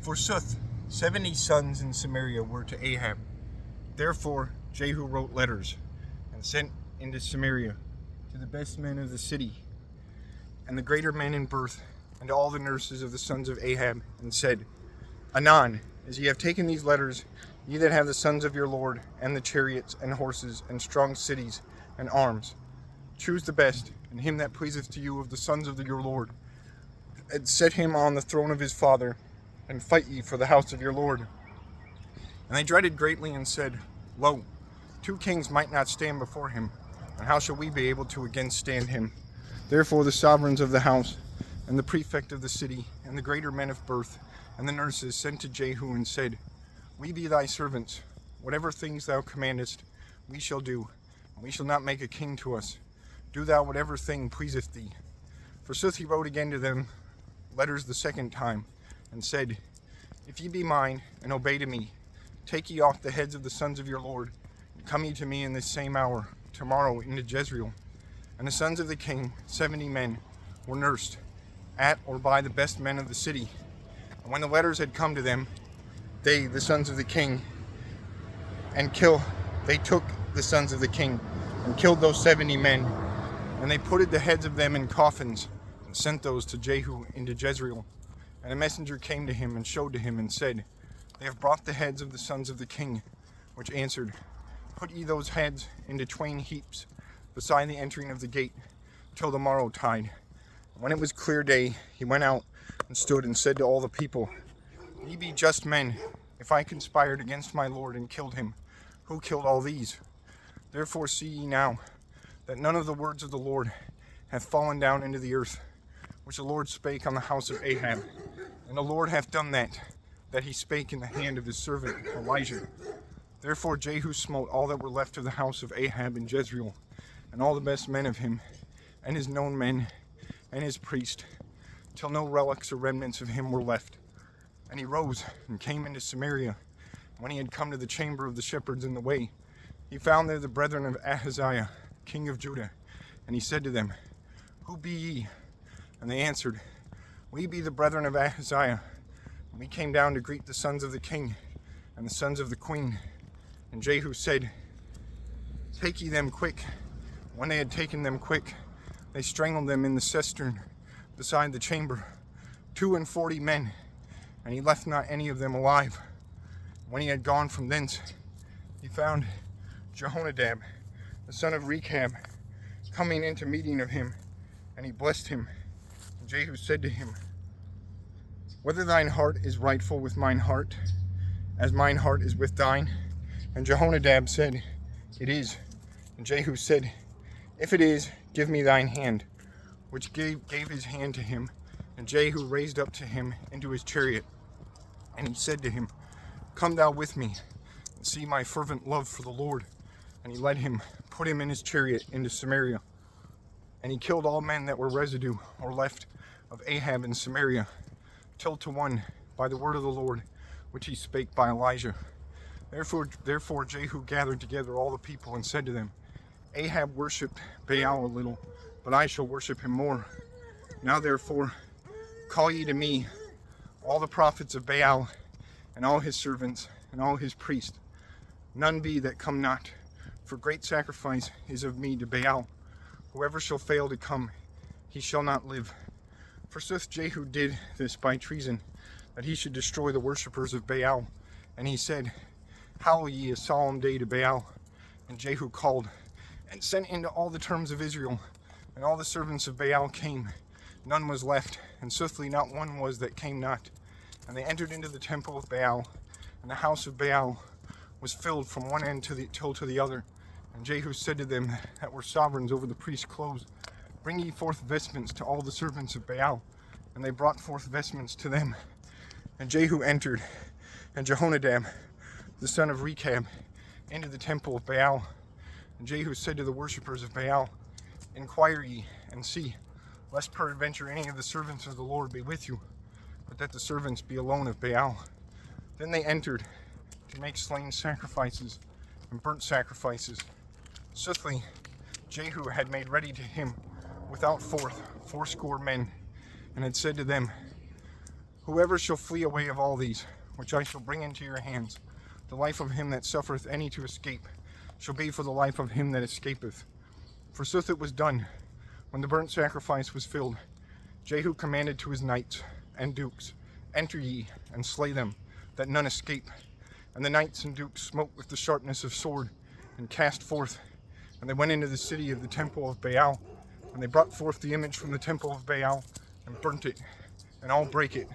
Forsooth, 70 sons in Samaria were to Ahab. Therefore Jehu wrote letters, and sent into Samaria to the best men of the city, and the greater men in birth, and to all the nurses of the sons of Ahab, and said, Anon, as ye have taken these letters, ye that have the sons of your Lord, and the chariots, and horses, and strong cities, and arms, choose the best, and him that pleaseth to you of the sons of your Lord, and set him on the throne of his father, and fight ye for the house of your Lord. And they dreaded greatly, and said, Lo, 2 kings might not stand before him, and how shall we be able to again stand him? Therefore the sovereigns of the house, and the prefect of the city, and the greater men of birth, and the nurses sent to Jehu, and said, We be thy servants. Whatever things thou commandest, we shall do, and we shall not make a king to us. Do thou whatever thing pleaseth thee. Forsooth he wrote again to them letters the second time, and said, If ye be mine, and obey to me, take ye off the heads of the sons of your Lord, and come ye to me in this same hour, tomorrow, into Jezreel. And the sons of the king, 70 men, were nursed at or by the best men of the city. And when the letters had come to them, they, the sons of the king, they took the sons of the king, and killed those 70 men, and they putted the heads of them in coffins, and sent those to Jehu into Jezreel. And a messenger came to him, and showed to him, and said, They have brought the heads of the sons of the king. Which answered, Put ye those heads into 2 heaps, beside the entering of the gate, till the morrow tide. And when it was clear day, he went out, and stood, and said to all the people, Ye be just men, if I conspired against my Lord, and killed him. Who killed all these? Therefore see ye now, that none of the words of the Lord hath fallen down into the earth, which the Lord spake on the house of Ahab. And the Lord hath done that he spake in the hand of his servant Elijah. Therefore Jehu smote all that were left of the house of Ahab in Jezreel, and all the best men of him, and his known men, and his priest, till no relics or remnants of him were left. And he rose and came into Samaria. When he had come to the chamber of the shepherds in the way, he found there the brethren of Ahaziah, king of Judah. And he said to them, Who be ye? And they answered, We be the brethren of Ahaziah. And we came down to greet the sons of the king and the sons of the queen. And Jehu said, Take ye them quick. When they had taken them quick, they strangled them in the cistern beside the chamber, 42 men, and he left not any of them alive. When he had gone from thence, he found Jehonadab, the son of Rechab, coming into meeting of him, and he blessed him. And Jehu said to him, Whether thine heart is rightful with mine heart, as mine heart is with thine? And Jehonadab said, It is. And Jehu said, If it is, give me thine hand. Which gave his hand to him, and Jehu raised up to him into his chariot. And he said to him, Come thou with me, and see my fervent love for the Lord. And he led him, put him in his chariot into Samaria. And he killed all men that were residue or left of Ahab in Samaria, till to one, by the word of the Lord, which he spake by Elijah. Therefore Jehu gathered together all the people, and said to them, Ahab worshipped Baal a little, but I shall worship him more. Now therefore call ye to me all the prophets of Baal, and all his servants, and all his priests. None be that come not, for great sacrifice is of me to Baal. Whoever shall fail to come, he shall not live. Forsooth Jehu did this by treason, that he should destroy the worshippers of Baal. And he said, Hallow ye a solemn day to Baal. And Jehu called, and sent into all the terms of Israel, and all the servants of Baal came. None was left, and swiftly not one was that came not. And they entered into the temple of Baal, and the house of Baal was filled from one end till to the other. And Jehu said to them that were sovereigns over the priest's clothes, Bring ye forth vestments to all the servants of Baal. And they brought forth vestments to them. And Jehu entered, and Jehonadab, the son of Rechab, into the temple of Baal. And Jehu said to the worshippers of Baal, Inquire ye, and see, lest peradventure any of the servants of the Lord be with you, but that the servants be alone of Baal. Then they entered to make slain sacrifices and burnt sacrifices. Swiftly Jehu had made ready to him without 80 men, and had said to them, Whoever shall flee away of all these, which I shall bring into your hands, the life of him that suffereth any to escape, shall be for the life of him that escapeth. Forsooth it was done, when the burnt sacrifice was filled, Jehu commanded to his knights and dukes, Enter ye, and slay them, that none escape. And the knights and dukes smote with the sharpness of sword, and cast forth. And they went into the city of the temple of Baal, and they brought forth the image from the temple of Baal, and burnt it, and all brake it.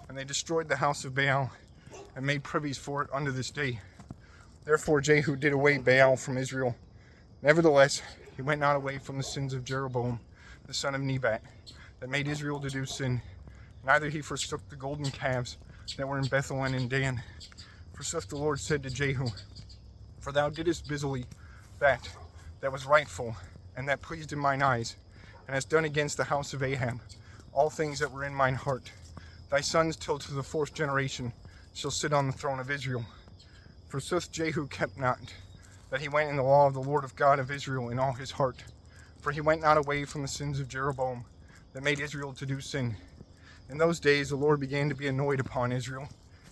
And they destroyed the house of Baal, and made privies for it unto this day. Therefore Jehu did away Baal from Israel. Nevertheless, he went not away from the sins of Jeroboam, the son of Nebat, that made Israel to do sin. Neither he forsook the golden calves that were in Bethel and in Dan. Forsooth the Lord said to Jehu, For thou didst busily that was rightful, and that pleased in mine eyes, and hast done against the house of Ahab all things that were in mine heart. Thy sons till to the fourth generation shall sit on the throne of Israel. Forsooth Jehu kept not, that he went in the law of the Lord of God of Israel in all his heart. For he went not away from the sins of Jeroboam, that made Israel to do sin. In those days the Lord began to be annoyed upon Israel,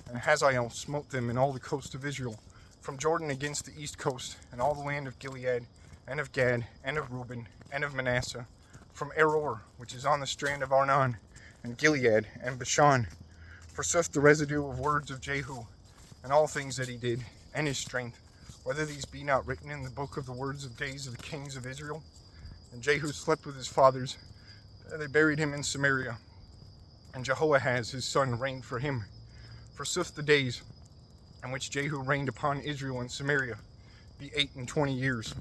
and Hazael smote them in all the coast of Israel, from Jordan against the east coast, and all the land of Gilead, and of Gad, and of Reuben, and of Manasseh, from Aror, which is on the strand of Arnon, and Gilead, and Bashan. Forsooth the residue of words of Jehu, and all things that he did, and his strength, whether these be not written in the book of the words of days of the kings of Israel. And Jehu slept with his fathers, and they buried him in Samaria. And Jehoahaz his son reigned for him. Forsooth the days in which Jehu reigned upon Israel in Samaria be 28 years.